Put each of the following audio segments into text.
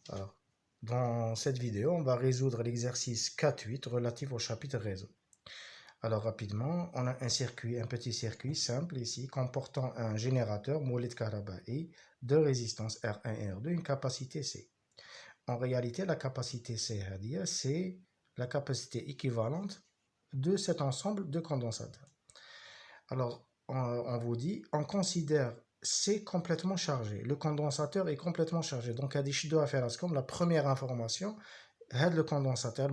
Alors, dans cette vidéo, on va résoudre l'exercice 4.8 relatif au chapitre réseau. Alors, rapidement, on a un petit circuit simple ici comportant un générateur Mouled Karabaï, deux résistances R1 et R2, une capacité C. En réalité, la capacité C, c'est la capacité équivalente de cet ensemble de condensateurs. Alors, on vous dit, on considère C complètement chargé. Le condensateur est complètement chargé. Donc, il y a des choses à faire comme la première information, le condensateur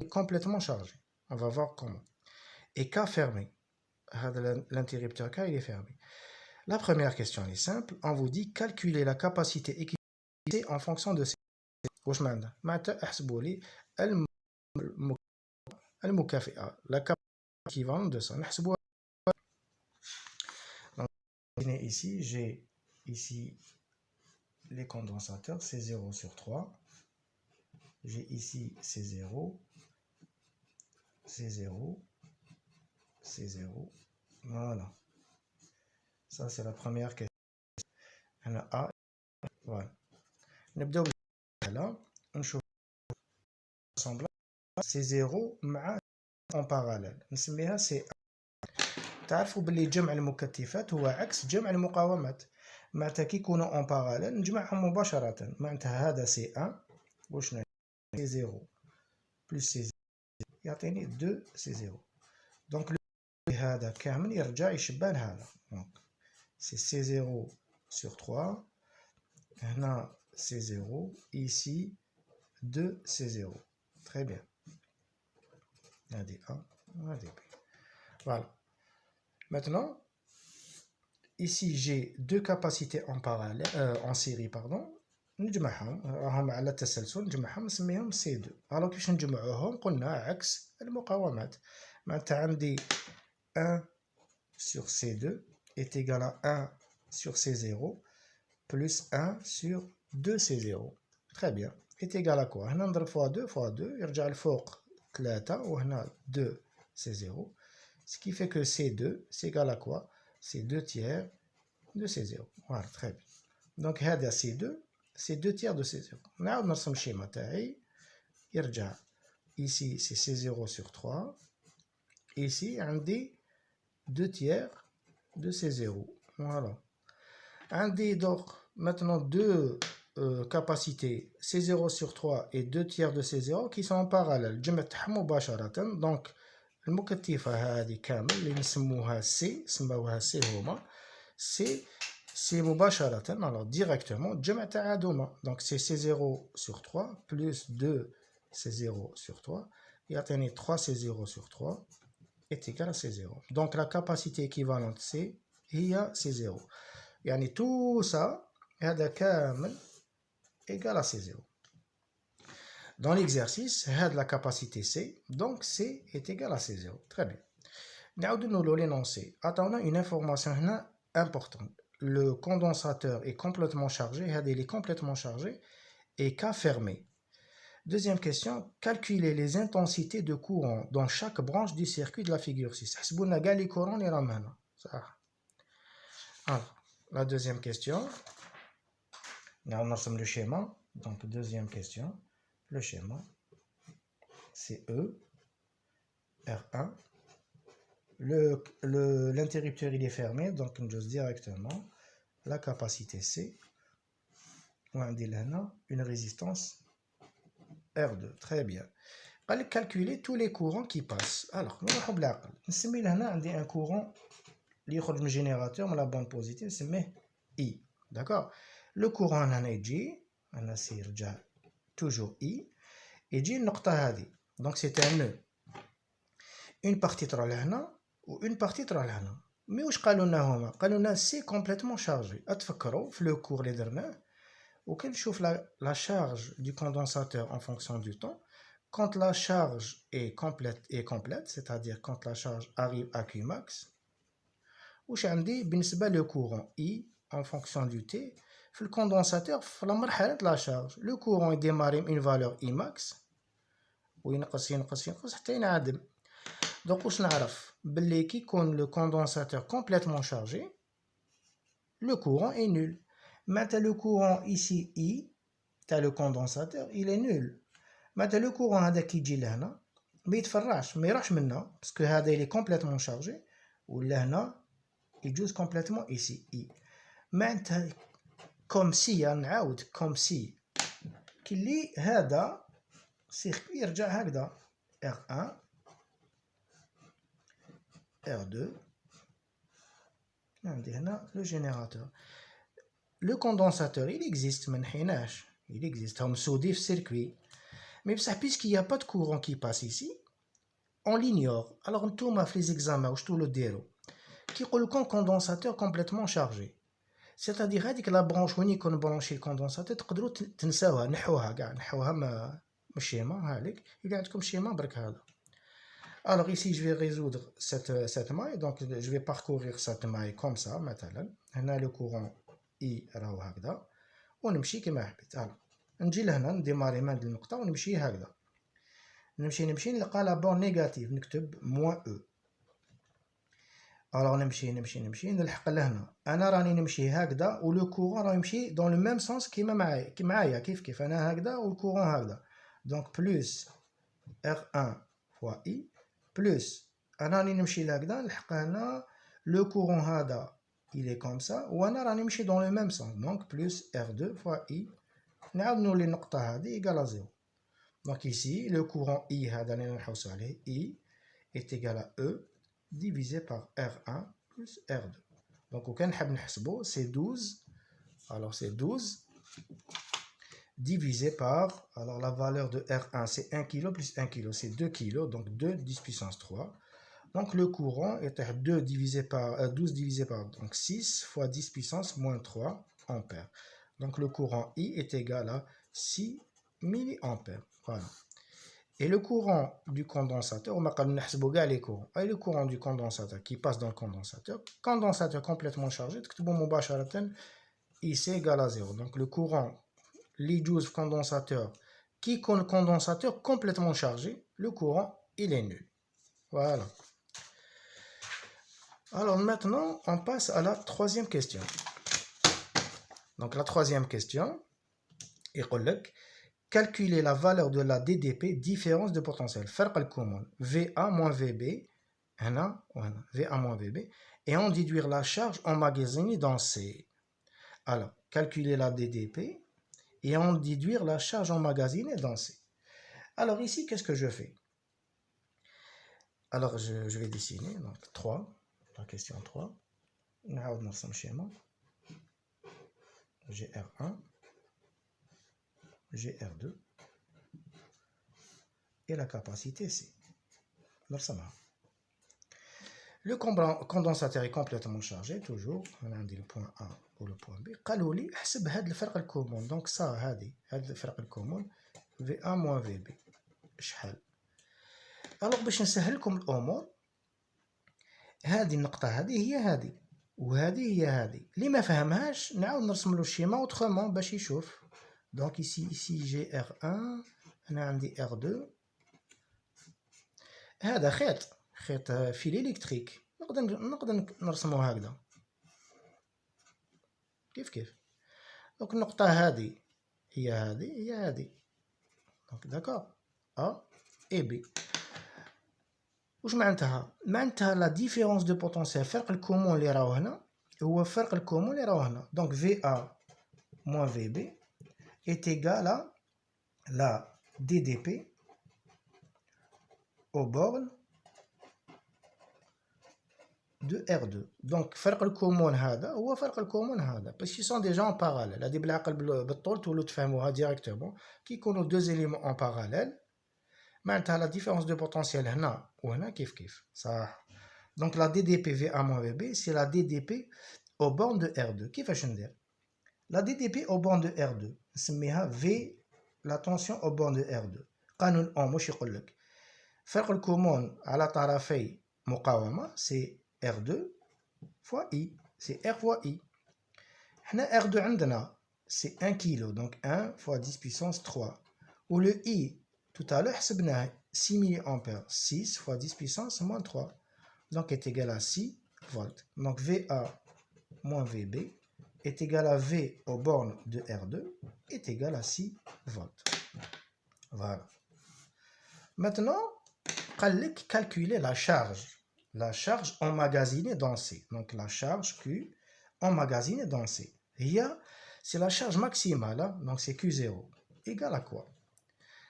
est complètement chargé. On va voir comment. Et K fermé. L'interrupteur K, il est fermé. La première question est simple. On vous dit calculer la capacité équivalente en fonction de C. واش معناتها؟ معناتها احسبوا لي المكافئة la capacité équivalente de ça. نحسبوها. Donc, ici, j'ai ici les condensateurs, c'est 0 sur 3. J'ai ici C0, C0, C0. Voilà. Ça, c'est la première question. On a A. Voilà. نبداو là. نشوف l'assemblage. C0 مع en parallèle. نسميها C1. تعرفوا باللي جمع المكثفات هو عكس جمع المقاومات. معناتها كي يكونوا اون باراليل نجمعهم مباشرة. معناتها هذا C1 وشنو C0 بلس C0 يعطيني 2 C0. دونك هذا كامل يرجع يشبه لهذا. دونك سي C0 sur 3. هنا C0 ici 2 C0. Très bien. هذه A وهذه B. Voilà. Maintenant, ici j'ai deux capacités en parallèle, en série, pardon. نجمعهم راهم على التسلسل نجمعهم نسميهم C2. alors كيفاش نجمعوهم؟ قلنا عكس المقاومات. معناتها عندي 1 sur C2 est égal à 1 sur C0 plus 1 sur 2 C0. Très bien. Est égal à quoi؟ هنا نضرب fois 2 fois 2 يرجع الفوق 3 وهنا 2 C0. Ce qui fait que C2 c'est égal à quoi? C'est 2 tiers de C0. Voilà, très bien. Donc هذا C2 c'est 2 tiers de C0. نعاود نرسم الشيما تاعي يرجع ici c'est C0 sur 3. Ici عندي 2 tiers de C0. Voilà. عندي donc maintenant deux capacités C0 sur 3 et 2 tiers de C0 qui sont en parallèle. جمعتهم مباشرة. Donc المكثفة هذه كامل اللي نسموها C سموها C هما c'est مباشرة alors directement جمع تعادلهما. Donc c'est C0 sur 3 plus 2 C0 sur 3 يعطيني 3 C0 sur 3 est égal à C0. Donc la capacité équivalente C هي C0. يعني tout ça هذا كامل égal à C0. Dans l'exercice, la capacité C, donc C est égal à C0. Très bien. Nous l'énoncer. Attendons une information importante. Le condensateur est complètement chargé, il est complètement chargé et K fermé. Deuxième question, calculer les intensités de courant dans chaque branche du circuit de la figure 6. حسبوا لنا les courants اللي راهم هنا. Alors, la deuxième question. On a le schéma. Donc, deuxième question. Le schéma, c'est E, R1. L'interrupteur il est fermé, donc on jose directement la capacité C. On a une résistance R2. Très bien. On va calculer tous les courants qui passent. Alors, on va un courant qui sort du générateur, mais la bande positive, c'est I. D'accord? Le courant est toujours I. Et j'ai une note هذه. Donc c'est un nœud. Une partie تروح لهنا وune partie تروح لهنا. Mais واش قالوا لنا هما؟ قالوا لنا سي complètement chargé. اتفكروا في لو كور اللي درناه وكنشوف la charge du condensateur en fonction du temps. Quand la charge est complète, c'est-à-dire quand la charge arrive à Qmax, واش عندي بالنسبة le courant I en fonction du T في الكوندنساتور في مرحلة la charge. Le courant démarre une valeur Imax وينقص ينقص ينقص حتى ينعدم. دونك واش نعرف باللي كي يكون لو كوندنساتور كومبليتمون شارجي لو كورون اي نول. معناتها لو كورون ايسي اي le condensateur, il est nul. Maintenant, le courant هذا كي يجي لهنا ما يتفرعش ما يروحش منا parce que هذا il est complètement chargé ولهنا يجوز complètement ici I. معناتها comme si نعاود comme si كلي هذا سيركوي يرجع هكذا R1 R2 عندي هنا لو جينيراتور. Le condensateur, il existe, il existe, comme soudé circuit. Mais puisqu'il n'y a pas de courant qui passe ici, on l'ignore. Alors, on tourne les examens, je le déroule. Qui est le condensateur complètement chargé. C'est-à-dire que la branche unique qu'on branche le condensateur, tu peux تنساوها نحوها ما schéma هذيك il y a comme schéma برك هذا. Alors ici je vais résoudre cette maille, donc je vais parcourir cette maille comme ça مثلا. هنا le courant I راهو هكذا ونمشي كما حبيت. نجي لهنا نديماري من هذه النقطة ونمشي هكذا. نمشي نلقى لا بون نيجاتيف نكتب موان او. alors نمشي نلحق لهنا انا راني نمشي هكذا ولو كورون راه يمشي دون لو ميم سونس كيما معايا كيف انا هكذا والكورون هكذا. دونك بلوس R1 فوا I بلوس انا راني نمشي لهكذا نلحق هنا لو كورون هذا il est comme ça وانا راني نمشي دون لو ميم سونس دونك بلوس R2 فوا I نعاود نولي النقطة هذه إيكال à 0. Donc ici, le courant I هذا اللي نحوسو عليه I est égal à E divisé par R1 plus R2. Donc وكان نحب نحسبو c'est 12. Alors c'est 12 divisé par, alors la valeur de R1 c'est 1 kg plus 1 kg c'est 2 kg, donc 2 10 puissance 3. Donc le courant est à 12 divisé par donc 6 fois 10 puissance moins 3 ampères. Donc le courant I est égal à 6 milliampères. Voilà. Et le courant du condensateur, on va les courants. Et le courant du condensateur qui passe dans le condensateur complètement chargé, ici égal à 0. Donc le courant, l'idjouz condensateur, qui est le condensateur complètement chargé, le courant, il est nul. Voilà. Alors maintenant, on passe à la troisième question. Donc la troisième question, il dit calculer la valeur de la DDP, différence de potentiel, فرق الكومون VA moins VB, VA moins VB, et en déduire la charge emmagasinée dans C. Alors, calculer la DDP et en déduire la charge emmagasinée dans C. Alors ici, qu'est-ce que je fais? Alors, je vais dessiner, donc 3, la question 3. نعاود نرسم schéma. GR1, GR2 et la capacité C. Le condensateur est complètement chargé, toujours. On a dit le point A ou le point B. قالوا لي احسب هذا الفرق الكومون. Donc ça هذا الفرق الكومون VA moins VB شحال. alors باش نسهل لكم الامور هذه النقطة هذه هي هذه وهذه هي هذه. اللي ما فهمهاش نعاود نرسم له الشيما اوترومون باش يشوف. Donc ici j'ai R1 أنا عندي R2 هذا خيط فيل إلكتريك نقدر نرسمه هكذا كيف. دونك النقطة هذه هي هذه دونك داكور A et B. واش معناتها لا ديفيرونس دو بوتونسيال فرق الكومون اللي راهو هنا هو فرق الكومون اللي راهو هنا. دونك VA moins VB est égal à la DDP aux bornes de R2. Donc فرق الكومون هذا هو فرق الكومون هذا parce qu'ils sont déjà en parallèle. هذه بالعقل بالطول تولوا تفهموها ديريكتومون كي يكونوا deux éléments en parallèle معناتها la différence de potentiel هنا وهنا كيف صح. Donc la DDP VA moins VB c'est la DDP aux bornes de R2. كيفاش ندير la DDP aux bornes de R2 نسميها V la tension aux bornes de R2. قانون أوم واش يقول لك فرق الكومون على طرفي مقاومة c'est R2 fois I, c'est R fois I. حنا R2 عندنا c'est 1 kg, donc 1 fois 10 puissance 3. Ou le I, tout à l'heure حسبناه 6 milliampères, 6 fois 10 puissance moins 3. Donc est égal à 6 volts. Donc VA moins VB est égal à V aux bornes de R2 est égal à 6 volts. Voilà. Maintenant, calculer la charge emmagasinée dans C. Donc la charge Q emmagasinée dans C. C'est la charge maximale, hein? Donc c'est Q0 égale à quoi?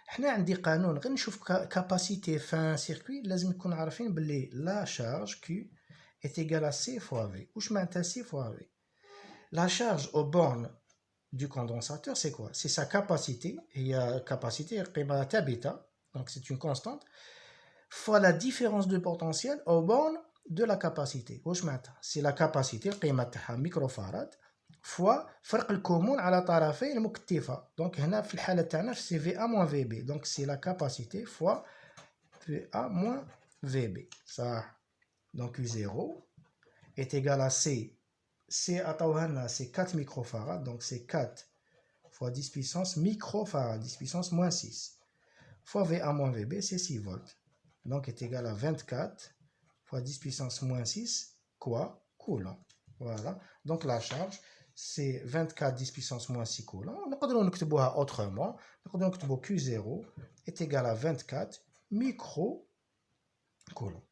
حنا عندي قانون غير نشوف capacité fin circuit لازم نكون عارفين باللي la charge Q est égale à C fois V. واش معناتها C fois V? La charge aux bornes du condensateur, c'est quoi? C'est sa capacité. Il y a capacité, donc c'est une constante, fois la différence de potentiel aux bornes de la capacité. C'est la capacité, microfarad, fois فرق الكمون على طرفي المكتفة. Donc هنا في الحالة تاعنا c'est VA moins VB. Donc c'est la capacité fois VA moins VB. Ça. Donc U0 est égal à C. C c'est 4 microfarads, donc c'est 4 fois 10 puissance microfarad, 10 puissance moins 6, fois VA moins VB, c'est 6 volts. Donc est égal à 24 fois 10 puissance moins 6, quoi? Coulomb. Voilà. Donc la charge, c'est 24 10 puissance moins 6 coulombs. On peut écrire autrement. On peut écrire Q0 est égal à 24 micro-coulombs.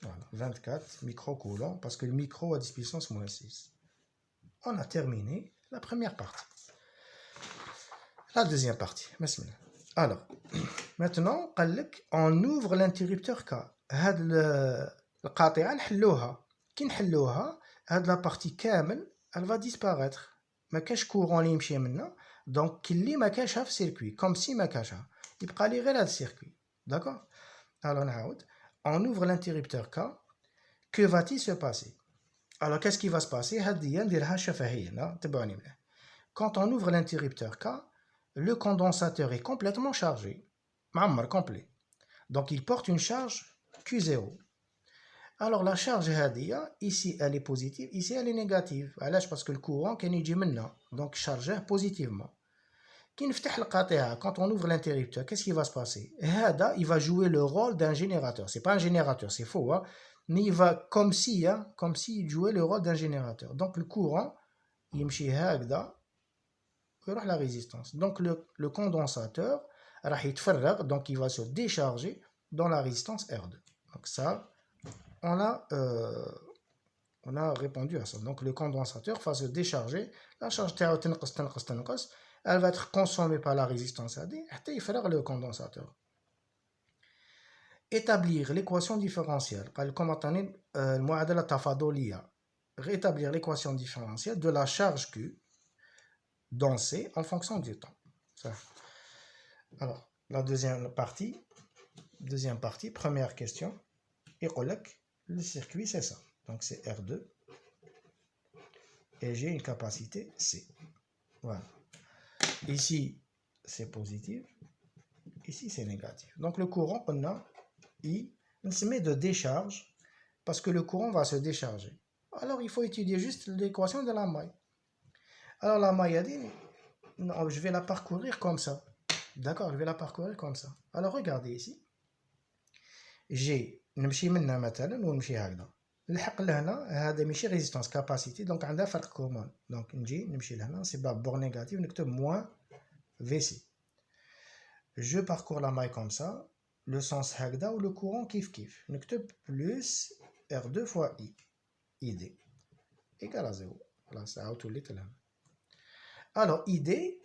Voilà, 24 microcoulombs, parce que le micro a 10 puissance moins 6. On a terminé la première partie. La deuxième partie. Alors, maintenant, on ouvre l'interrupteur K. القاطعة نحلوها. كي نحلوها هاد la partie كامل elle va disparaître. ما كاش courant اللي يمشي منها. Donc كلي ما كاشها في circuit. Comme si ما كاشها. يبقى لي غير هاد circuit. D'accord? Alors نعاود. On ouvre l'interrupteur K, que va-t-il se passer? Alors, qu'est-ce qui va se passer? Quand on ouvre l'interrupteur K, le condensateur est complètement chargé. Complet. Donc, il porte une charge Q0. Alors, la charge ici, elle est positive, ici, elle est négative. Parce que le courant qui est maintenant, donc chargé positivement. Quand on ouvre l'interrupteur, qu'est-ce qui va se passer? Il va jouer le rôle d'un générateur. Ce n'est pas un générateur, c'est faux. Hein? Mais il va comme s'il jouait le rôle d'un générateur. Donc le courant, il va la résistance. Donc le condensateur, donc il va se décharger dans la résistance R2. Donc ça, on a répondu à ça. Donc le condensateur va se décharger. La charge elle va être consommée par la résistance AD, et il faudra le condensateur. Établir l'équation différentielle, rétablir l'équation différentielle de la charge Q dans C en fonction du temps. Ça. Alors, la deuxième partie, première question, le circuit c'est ça. Donc c'est R2 et j'ai une capacité C. Voilà. Ici, c'est positif. Ici, c'est négatif. Donc, le courant, il se met de décharge parce que le courant va se décharger. Alors, il faut étudier juste l'équation de la maille. Alors, la maille a dit, non, je vais la parcourir comme ça. D'accord, je vais la parcourir comme ça. Alors, regardez ici. J'ai نمشي منها مثلا ونمشي هكذا. الحق لهنا هذا ماشي ريزيستانس كاباسيتي دونك عندها فرق كومون دونك نجي نمشي لهنا سي با بور نيجاتيف نكتب موان VC. Je parcours la maille comme ça, le sens هكذا ou le courant كيف نكتب plus R2 fois I ID égale à 0. Voilà, ça a tout لهنا. Alors ID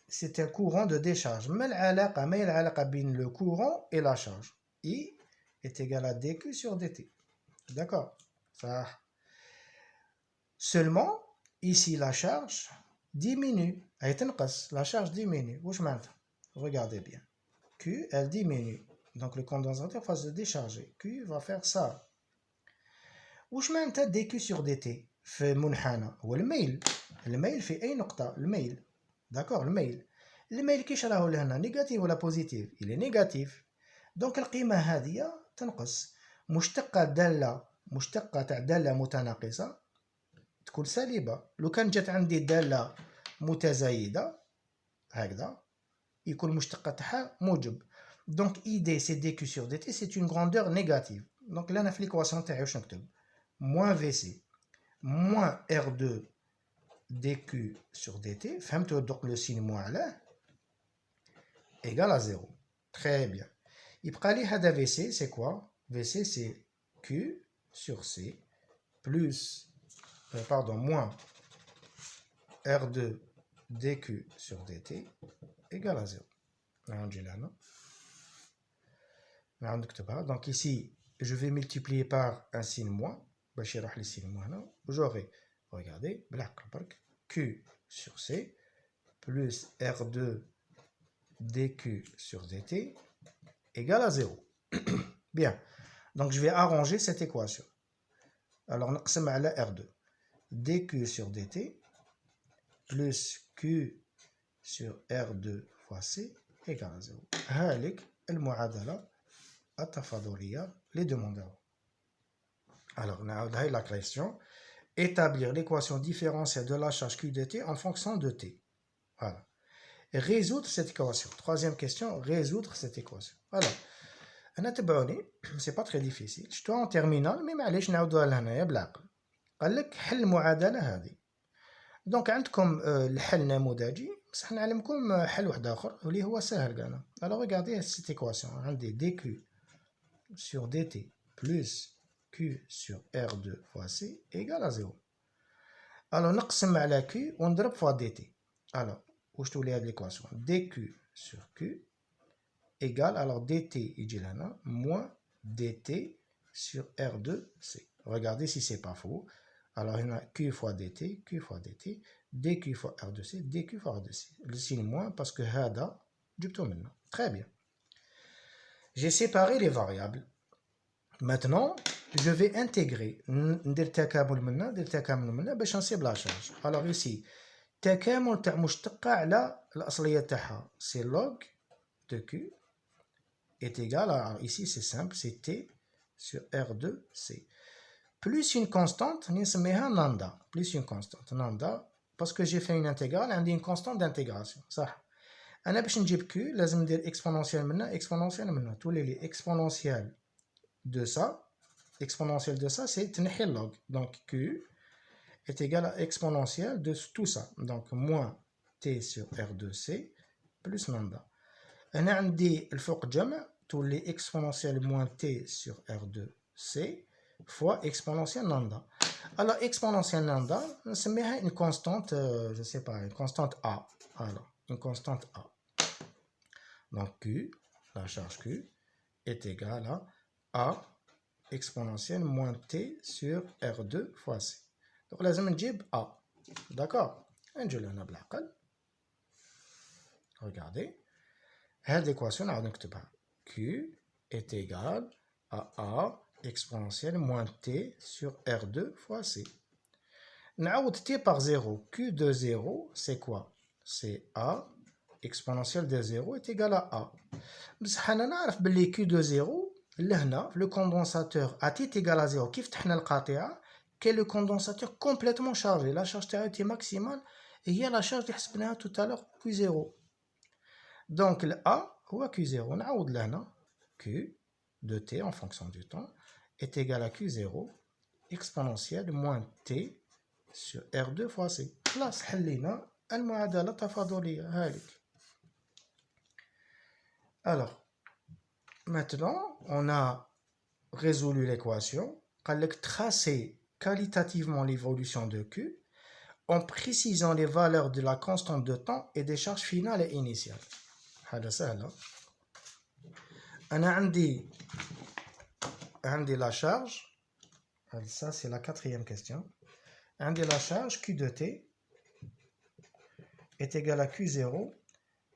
c'est un courant de décharge. ما العلاقة بين le courant et la charge? I est égal à dQ sur dt. D'accord? Ça. Seulement, ici, la charge diminue. La charge diminue. Regardez bien. Q, elle diminue. Donc, le condensateur va se décharger. Q va faire ça. dQ sur dt في منحنى هو الميل في أي نقطة الميل. D'accord? الميل كيش راهو لهنا نيجاتيف ولا بوزيتيف؟ il est négatif. Donc القيمة هذه تنقص مشتقة تاع دالة متناقصة تكون سالبة. لو كان جات عندي دالة متزايدة هكذا يكون المشتقة تاعها موجب. Donc ID c'est dQ sur dt c'est une grandeur négative. Donc là أنا في l'équation تاعي واش نكتب؟ moins VC moins R2 dq sur dt, donc le signe moins là, égal à 0. Très bien. يبقى لي هذا VC, c'est quoi? VC, c'est Q sur C plus, moins R2 dq sur dt égal à 0. Donc ici, je vais multiplier par un signe moins. J'aurai, regardez, Q sur C plus R2 dq sur dt égale à 0. Bien, donc je vais arranger cette équation. Alors, on va R2. dq sur dt plus q sur R2 fois C égale à 0. هالك المعادلة التفاضلية les demandeurs. Alors, on a la question. Établir l'équation différentielle de la charge Q de T en fonction de T. Voilà. Résoudre cette équation. Troisième question, résoudre cette équation. Alors, c'est pas très difficile. Je suis en terminale, mais معليش نعاودوها لهنايا بالعقل. قال لك حل المعادلة هذه. دونك عندكم الحل نموذجي، بصح نعلمكم حل واحد اخر اللي هو ساهل كاع. Alors regardez cette équation. عندي dq sur dt plus q sur r2 fois c égale à 0. Alors نقسم على q ونضرب fois dt. Alors واش تولي هاد l'équation dq sur q égale, alors dt يجي لهنا moins dt sur r2c. Regardez si c'est pas faux. Alors, il y a q fois dt, q fois dt, dq fois r2c, dq fois r2c. Le signe moins parce que hada, جبته maintenant. Très bien. J'ai séparé les variables. Maintenant, je vais intégrer. ندير تكامل منا، ندير تكامل منا باش نصيب لا شارج. Alors ici, تكامل تاع مشتقة على الأصلية تاعها. C'est log de q est égal à, ici c'est simple, c'est t sur r2c. Plus une constante, نسميها nanda. Plus une constante, nanda, parce que j'ai fait une intégrale, عندي une constante d'intégration. صح. أنا باش نجيب q لازم ندير exponentielle منها, exponentielle منها. تولي لي exponentielle de ça, c'est تنحي log. Donc q est égal à exponentielle de tout ça. Donc moins t sur r2c plus nanda. أنا عندي الفوق جمع تولي exponentielle moins t sur r2c fois exponentielle nanda. Alors, exponentielle nanda, c'est une constante, je ne sais pas, une constante A. Alors, une constante A. Donc, Q, la charge Q, est égale à A exponentielle moins T sur R2 fois C. Donc, là, je vais A. D'accord? Regardez. Cette équation, Q est égal à A exponentielle moins t sur R2 fois C. نعوض t par 0. Q de 0, c'est quoi? C'est A exponentielle de 0 est égal à A. بصح أنا نعرف بلي Q de 0 لهنا le condensateur à t est égal à 0. كيف فتحنا القاطعة كاين le condensateur complètement chargé. La charge تاعو est maximale et هي la charge اللي حسبناها tout à l'heure Q0. Donc le A هو Q0. نعوض لهنا Q de t en fonction du temps est égal à Q0 exponentielle moins t sur R2 fois C. خلاص حلينا المعادلة التفاضلية هذيك. Alors, maintenant, on a résolu l'équation. قال لك tracer qualitativement l'évolution de Q en précisant les valeurs de la constante de temps et des charges finales et initiales. هذا سهل. أنا عندي la charge. Ça, c'est la quatrième question. La charge Q de t est égale à Q0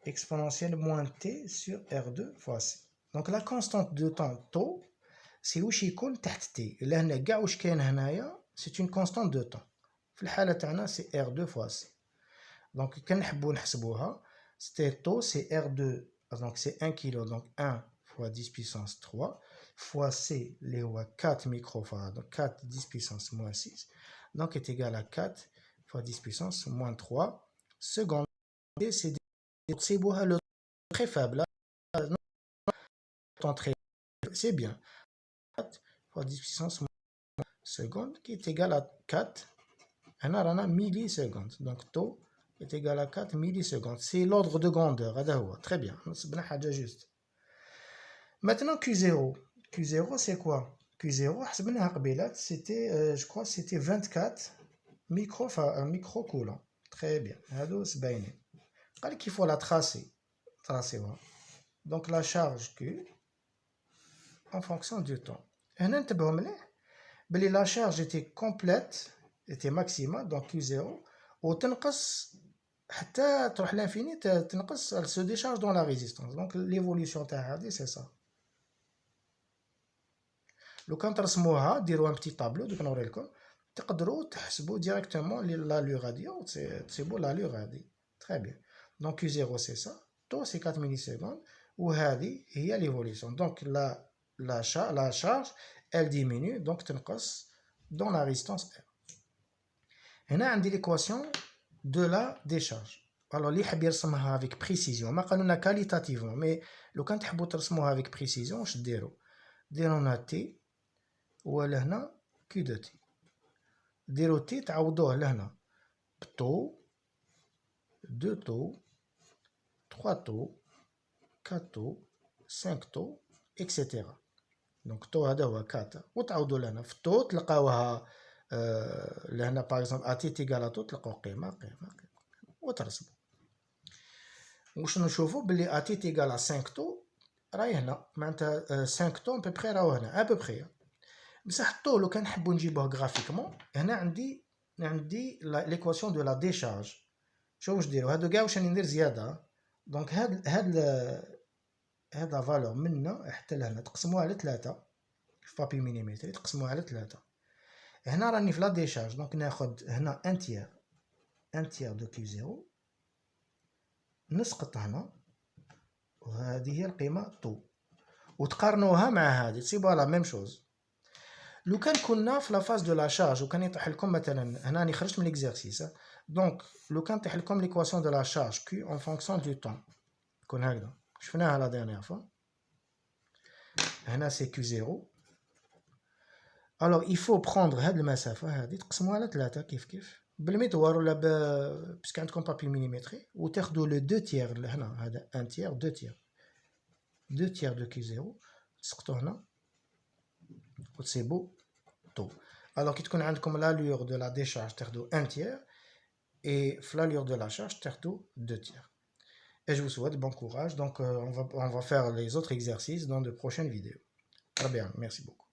exponentielle moins t sur R2 fois C. Donc la constante de temps taux, c'est où يكون تحت t. là هنا كاع واش كاين هنايا c'est une constante de temps. في الحالة تاعنا c'est R2 fois C. Donc كنحبوا نحسبوها, c'était taux c'est R2, donc c'est 1 kg, donc 1 fois 10 puissance 3 fois C اللي هو 4 microfarad, donc 4 10 puissance moins 6, donc est égal à 4 fois 10 puissance moins 3 secondes. C'est le très faible, c'est bien. 4 fois 10 puissance moins seconde qui est égal à 4 On a millisecondes. Donc, taux est égal à 4 millisecondes. C'est l'ordre de grandeur. Très bien. Juste. Maintenant, Q0. Q0, c'est quoi? Q0, c'était, je crois, c'était 24 microcoulombs. Très bien. Il faut la tracer. Donc, la charge Q en fonction du temps. La charge était complète, était maximale, donc Q0, l'infini, elle se décharge dans la résistance. Donc l'évolution, c'est ça. Quand on a un petit tableau, vous pouvez directement l'allure radio, c'est beau l'allure radio. Très bien. Donc Q0, c'est ça. Taux, c'est 4 millisecondes. Ou il y a l'évolution. Donc la charge, elle diminue, donc dans la résistance R. On a l'équation de la décharge. Alors, les حاب avec précision. ما قالونا qualitativement, mais لو كان تحبوا ترسموها avec précision, واش ديروا؟ ديروا لنا تي ولهنا كي دو تي. ديروا تي تعوضوه لهنا بطو 2 طو 3 طو 4 طو 5 طو etc. دونك طو هذا هو 4 وتعوضوا لهنا في الطو تلقاوها لهنا باغ اكزومبل ا تي تيغال ا طو تلقاو قيمه وترسموا. واش نشوفوا باللي ا تي تيغال 5 طو راهي هنا معناتها 5 طو ببخي راهو هنا ببخي. بصح الطو لو كان نحبوا نجيبوه غرافيكمون هنا عندي ليكواسيون دو لا ديشارج. شو واش نديروا هادو كاع واش راني ندير زياده. دونك هاد فالور منا حتى لهنا تقسموها على 3 في بابي ميليمتري تقسموها على 3. هنا راني في لا ديشارج دونك ناخذ هنا ان تيير دو كيو 0 نسقط هنا وهذه هي القيمه طو وتقارنوها مع هذه تصيبوا لا ميم شوز. لو كان كنا في لا فاز دو لا شارج وكان يطيح لكم مثلا هنا راني خرجت من ليكزارسيس دونك لو كان طيح لكم ليكواسيون دو لا شارج كيو اون فونكسيون دو طون تكون هكذا شفناها لا ديرنيير فوا. هنا سي كيو 0. الوغ يفو بروندر هاد المسافه هادي تقسموها على 3 كيف بالميدوار ولا باسكو عندكم بابي ميليمتري وتاخذوا لو 2 تيير لهنا هذا 1 تيير 2 تيير 2 تيير دو كيو 0 تسقطوا هنا وتسيبوا طو. الوغ كي تكون عندكم لالور دو لا ديشارج تاخذوا 1 تيير et l'allure de la charge تاخذوا 2 tiers. Et je vous souhaite bon courage. Donc on va faire les autres exercices dans de prochaines vidéos. Très bien, merci beaucoup.